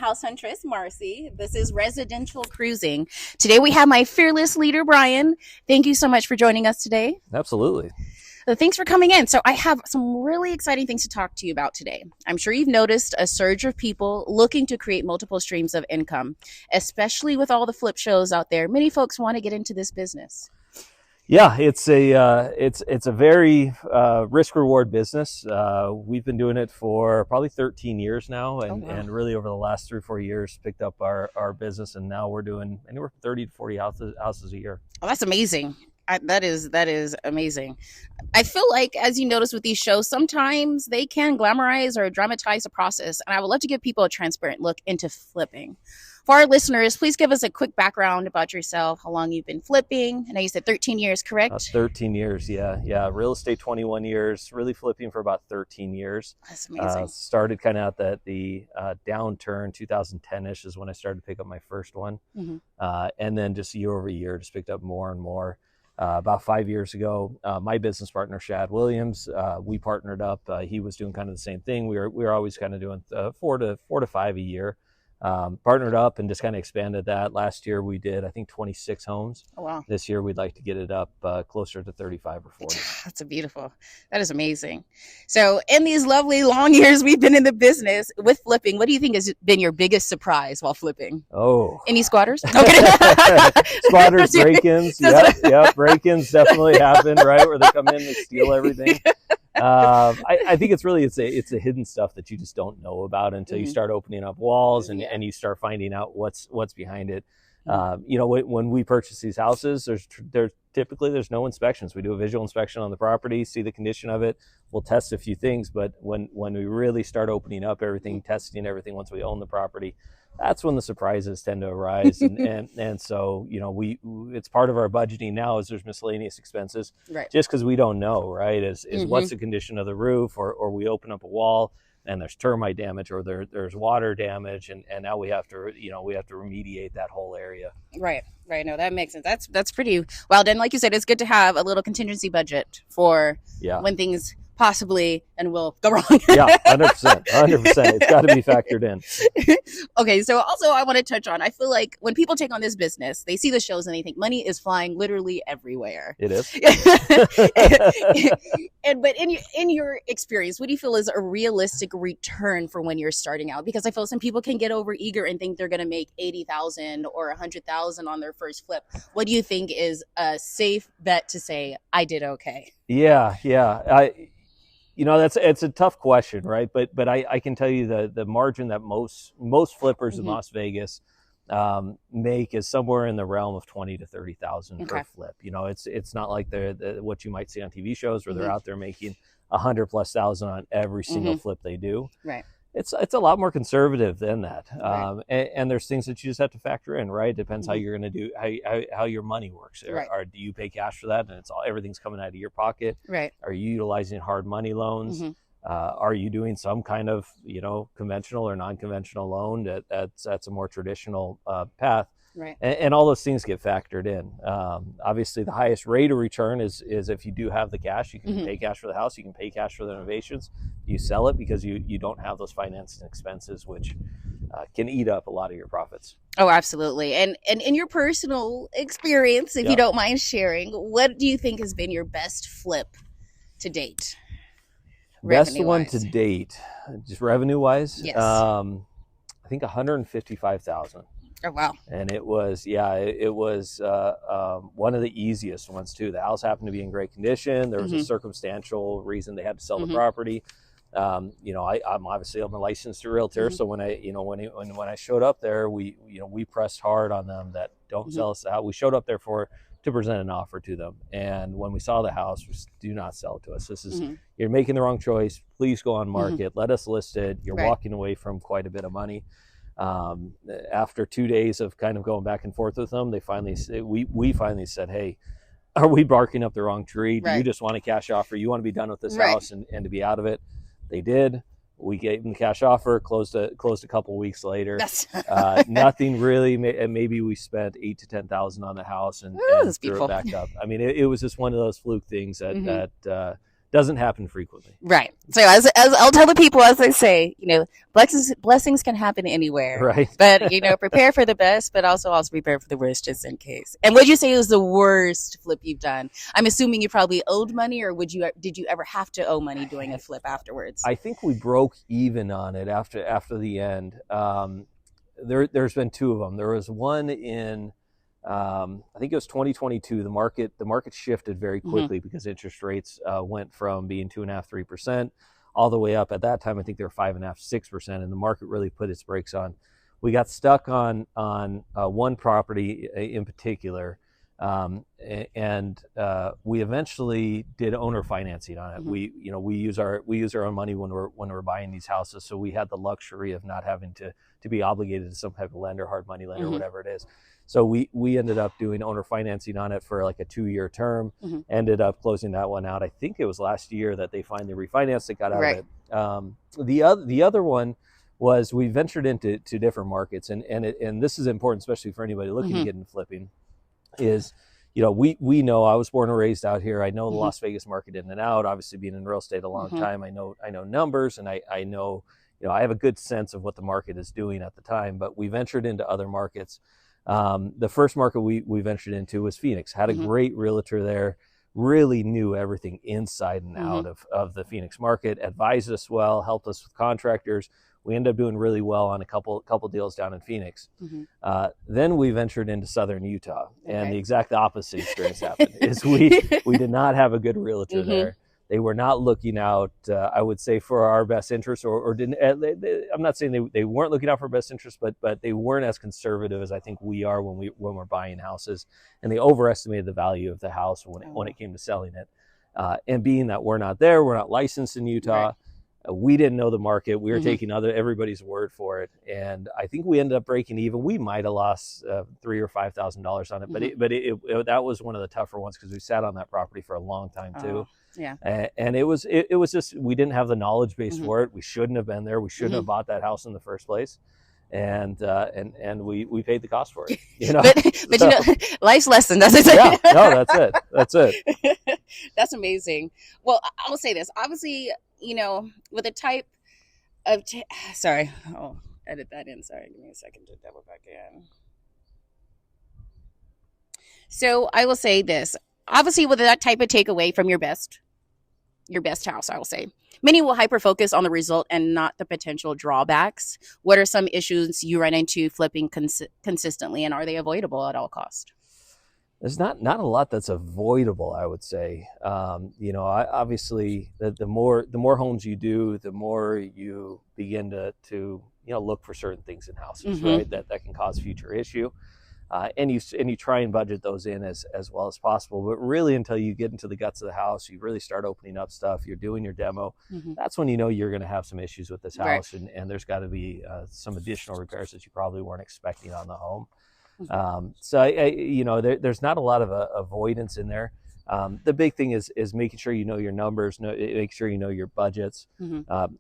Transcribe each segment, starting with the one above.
house huntress, Marcy. This is Residential Cruising. Today we have my fearless leader, Brian. Thank you so much for joining us today. Absolutely. So thanks for coming in. So I have some really exciting things to talk to you about today. I'm sure you've noticed a surge of people looking to create multiple streams of income, especially with all the flip shows out there. Many folks want to get into this business. Yeah, it's a very risk reward business. We've been doing it for probably 13 years now, and really over the last 3 or 4 years picked up our business, and now we're doing anywhere from 30 to 40 houses a year. Oh, that's amazing. That is amazing. I feel like, as you notice with these shows, sometimes they can glamorize or dramatize the process, and I would love to give people a transparent look into flipping. For our listeners, please give us a quick background about yourself, how long you've been flipping. I know you said 13 years, correct? 13 years, yeah. Real estate, 21 years, really flipping for about 13 years. That's amazing. Started kind of at the downturn, 2010-ish is when I started to pick up my first one. Mm-hmm. And then just year over year, just picked up more and more. About 5 years ago, my business partner, Shad Williams, we partnered up. He was doing kind of the same thing. We were always kind of doing 4 to 5 a year. Partnered up and just kind of expanded that. Last year we did, I think, 26 homes. Oh, wow. This year we'd like to get it up closer to 35 or 40. That is amazing. So in these lovely long years we've been in the business with flipping, what do you think has been your biggest surprise while flipping? Oh. Any squatters? Squatters, break-ins. Yep. Break-ins definitely happen, right? Where they come in, they steal everything. I think it's a hidden stuff that you just don't know about until you start opening up walls and you start finding out what's behind it. When we purchase these houses, there's typically no inspections. We do a visual inspection on the property, see the condition of it. We'll test a few things, but when we really start opening up everything, testing everything once we own the property, that's when the surprises tend to arise. And so, it's part of our budgeting now is there's miscellaneous expenses, right? Just because we don't know, right? Is what's the condition of the roof, or we open up a wall and there's termite damage, or there's water damage, and now we have to remediate that whole area. Right. No, that makes sense. That's pretty well done. Like you said, it's good to have a little contingency budget for when things possibly and will go wrong. Yeah, 100%. It's got to be factored in. Okay, so also I want to touch on, I feel like when people take on this business, they see the shows and they think money is flying literally everywhere. It is. But in your experience, what do you feel is a realistic return for when you're starting out? Because I feel some people can get over eager and think they're going to make $80,000 or $100,000 on their first flip. What do you think is a safe bet to say, I did okay? Yeah. It's a tough question, right? But I can tell you the margin that most flippers in Las Vegas make is somewhere in the realm of 20 to 30,000 per flip. It's not like they're what you might see on TV shows where they're out there making $100,000+ on every single flip they do. Right. It's a lot more conservative than that. And there's things that you just have to factor in, right? It depends how you're going to do, how your money works. Right. Or do you pay cash for that and everything's coming out of your pocket? Right. Are you utilizing hard money loans? Are you doing some kind of, conventional or non-conventional loan that's a more traditional path? Right. And all those things get factored in. Obviously, the highest rate of return is if you do have the cash. You can pay cash for the house. You can pay cash for the renovations. You sell it because you don't have those financing expenses, which can eat up a lot of your profits. Oh, absolutely. And in your personal experience, if you don't mind sharing, what do you think has been your best flip to date? Best one to date, just revenue-wise? Yes. I think $155,000. Oh, wow. And it was one of the easiest ones too. The house happened to be in great condition. There was a circumstantial reason they had to sell the property. I'm a licensed realtor, so when I showed up there, we pressed hard on them that don't sell us the house. We showed up there to present an offer to them, and when we saw the house, we said, do not sell it to us. This is you're making the wrong choice. Please go on market. Let us list it. You're walking away from quite a bit of money. After 2 days of kind of going back and forth with them, we finally said, hey, are we barking up the wrong tree? Do you just want a cash offer? You want to be done with this house and to be out of it? They did. We gave them the cash offer, closed a couple of weeks later. Nothing really. Maybe we spent $8,000 to $10,000 on the house and threw it back up. I mean, it was just one of those fluke things that doesn't happen frequently. Right. So as I'll tell the people, as I say, blessings can happen anywhere. Right. But prepare for the best, but also prepare for the worst just in case. And what'd you say was the worst flip you've done? I'm assuming you probably owed money, or did you ever have to owe money doing a flip afterwards? I think we broke even on it after the end. There's been two of them. There was one in I think it was 2022. The market shifted very quickly because interest rates went from being 2.5%, 3% all the way up. At that time, I think they were 5.5%, 6%, and the market really put its brakes on. We got stuck on one property in particular, and we eventually did owner financing on it. We use our own money when we're buying these houses, so we had the luxury of not having to be obligated to some type of lender, hard money lender, whatever it is. So we ended up doing owner financing on it for like a 2-year term, ended up closing that one out. I think it was last year that they finally refinanced it, got out of it. The other one was we ventured into different markets, and this is important, especially for anybody looking to get into flipping, is, we know, I was born and raised out here. I know the Las Vegas market in and out, obviously being in real estate a long time. I know numbers, and I know, I have a good sense of what the market is doing at the time, but we ventured into other markets. The first market we ventured into was Phoenix. Had a great realtor there, really knew everything inside and out of the Phoenix market, advised us well, helped us with contractors. We ended up doing really well on a couple deals down in Phoenix. Then we ventured into southern Utah, and the exact opposite experience happened. Is we did not have a good realtor there. They were not looking out, I would say, for our best interest, or didn't. I'm not saying they weren't looking out for our best interest, but they weren't as conservative as I think we are when we're buying houses, and they overestimated the value of the house when it came to selling it. And being that we're not there, we're not licensed in Utah. Right. We didn't know the market. We were taking everybody's word for it, and I think we ended up breaking even. We might have lost $3,000 or $5,000 on it, but that was one of the tougher ones because we sat on that property for a long time too. Yeah, and it was just, we didn't have the knowledge base for it. We shouldn't have been there. We shouldn't have bought that house in the first place, and we paid the cost for it. But life's lesson. That's it. Yeah, no, that's it. That's amazing. Well, I'll say this. Obviously, with a type of sorry, I'll edit that in. Sorry, give me a second to double back in. So I will say this. Obviously, with that type of takeaway from your best house, I will say, many will hyper focus on the result and not the potential drawbacks. What are some issues you run into flipping consistently, and are they avoidable at all cost? There's not a lot that's avoidable, I would say. Obviously, the more homes you do, the more you begin to look for certain things in houses, right? That can cause future issue. And you try and budget those in as well as possible. But really, until you get into the guts of the house, you really start opening up stuff, you're doing your demo, that's when you're going to have some issues with this house, right. and there's got to be some additional repairs that you probably weren't expecting on the home. So there's not a lot of avoidance in there. The big thing is making sure you know your numbers, make sure you know your budgets,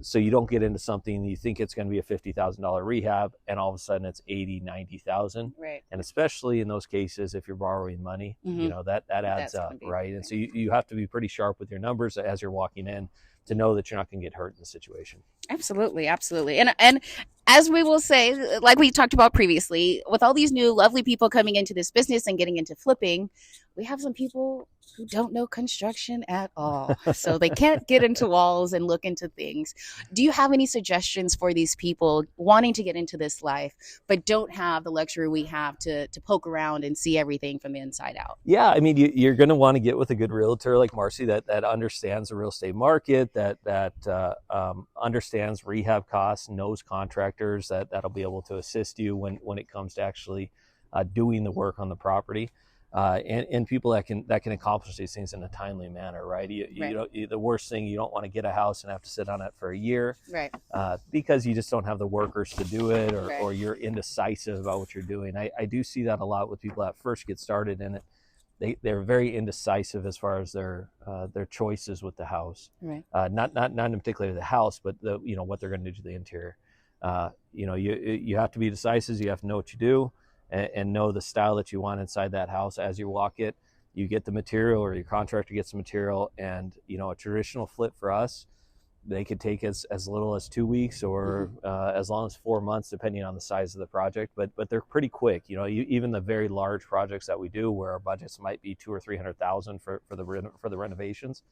so you don't get into something you think it's going to be a $50,000 rehab, and all of a sudden it's $80,000-$90,000. Right. And especially in those cases, if you're borrowing money, that adds up, right? And so you have to be pretty sharp with your numbers as you're walking in to know that you're not going to get hurt in the situation. Absolutely. And as we will say, like we talked about previously, with all these new lovely people coming into this business and getting into flipping, we have some people who don't know construction at all. So they can't get into walls and look into things. Do you have any suggestions for these people wanting to get into this life, but don't have the luxury we have to poke around and see everything from the inside out? Yeah, I mean, you're going to want to get with a good realtor like Marcy that understands the real estate market, that understands rehab costs, knows contractors that'll be able to assist you when it comes to actually doing the work on the property. And people that can accomplish these things in a timely manner, right? The worst thing, you don't want to get a house and have to sit on it for a year, right? Because you just don't have the workers to do it, or you're indecisive about what you're doing. I do see that a lot with people that first get started in it. They're very indecisive as far as their choices with the house, right? Not in particular the house, but what they're going to do to the interior. You have to be decisive. You have to know what you do. And know the style that you want inside that house as you walk it. you get the material, or your contractor gets the material, and a traditional flip for us, they could take as little as 2 weeks, or as long as 4 months, depending on the size of the project. But they're pretty quick. Even the very large projects that we do, where our budgets might be $200,000 or $300,000 for the renovations,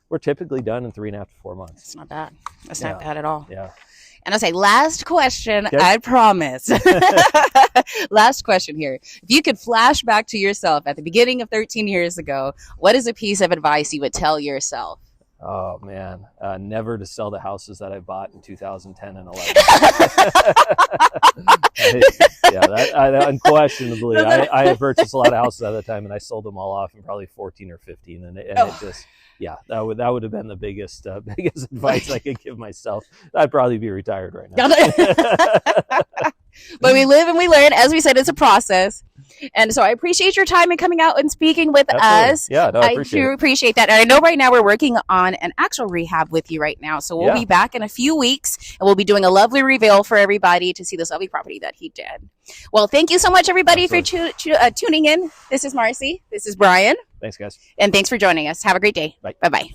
we're typically done in 3.5 to 4 months. It's not bad. That's not bad at all. Yeah. And I'll say, last question, Okay. I promise. Last question here. If you could flash back to yourself at the beginning of 13 years ago, what is a piece of advice you would tell yourself? Oh man, never to sell the houses that I bought in 2010 and 11. Unquestionably, I had purchased a lot of houses at the time, and I sold them all off in probably 14 or 15, and it just, that would have been the biggest advice I could give myself. I'd probably be retired right now. But we live and we learn. As we said, it's a process. And so I appreciate your time and coming out and speaking with us. Yeah, no, I do appreciate that. And I know right now we're working on an actual rehab with you right now. So we'll be back in a few weeks, and we'll be doing a lovely reveal for everybody to see this lovely property that he did. Well, thank you so much, everybody, for tuning in. This is Marcy. This is Brian. Thanks, guys. And thanks for joining us. Have a great day. Bye. Bye-bye.